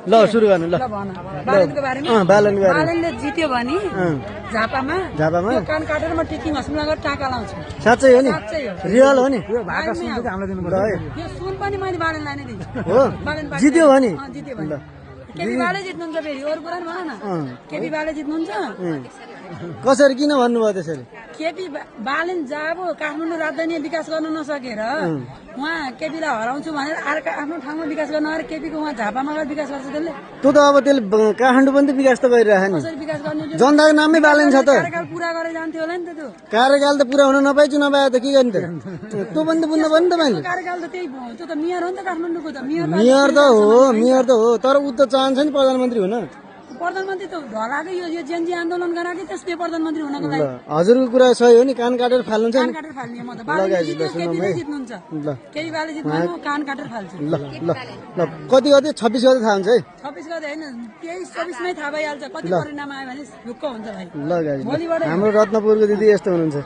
ल सुरु गर्नु ल बालनको बारेमा बालनको बारेमा बालनले जित्यो भने झापामा झापामा त्यो कान काटेर म टिकिङ हस्पिटलमा गएर टाका लाउँछु। साँच्चै हो नि साँच्चै हो। रियल हो नि भाका सुन चाहिँ हामीलाई दिनुपर्छ ल है यो सुन पनि मैले बालनलाई नै दिन्छु। हो बालन बाटो- जित्यो भने जित्यो भने केपी बाले जित्नुहुन्छ फेरि अरू कुरा नि भन न। केपी बाले जित्नुहुन्छ। कसरी किन भन्नुभयो त्यसरी केपी बालन जब काठमाडौँ राजधानी विकास गर्न नसकेर उहाँ केपीलाई हराउँछु भनेर अर्को आफ्नो ठाउँमा विकास गर्न आएर केपीको उहाँ झापामा गएर विकास गर्छ त्यसले त्यो त अब त्यसले काठमाडौँ पनि त विकास त गरिरहेको नि कसरी विकास गर्ने जनताको नाममै बालन छ त कार्यकाल पुरा गरेर जान्थ्यो होला नि त त्यो कार्यकाल त पुरा हुन नपाइ चुनाव आयो त के गर्ने त त्यो पनि त बुझ्नु पर्यो नि तपाईँले कार्यकाल त त्यही भयो त्यो त मेयर हो नि त काठमाडौँको त मेयर मेयर त हो तर ऊ त चाहन्छ नि प्रधानमन्त्री हुन प्रधानमन्त्री त ढलाकै यो जेनजी आन्दोलन गराएकै त्यसले प्रधानमन्त्री हुनको लागि हजुरको कुरा सही हो नि कान काटेर फाल्नुहुन्छ कान नि काटेर फाल्ने म त बाले जित्नुहुन्छ ल केही बाले जित्नु म कान काटेर फाल्छु ल ल ल कति 26 गते थाहा हुन्छ है 26 गते होइन 23-24 मै थाहा भइहाल्छ कति परिणाम आयो भने ढुक्क हुन्छ भाइ ल गाइस भोलिबाट हाम्रो रत्नपुरको दिदी यस्तो हुनुहुन्छ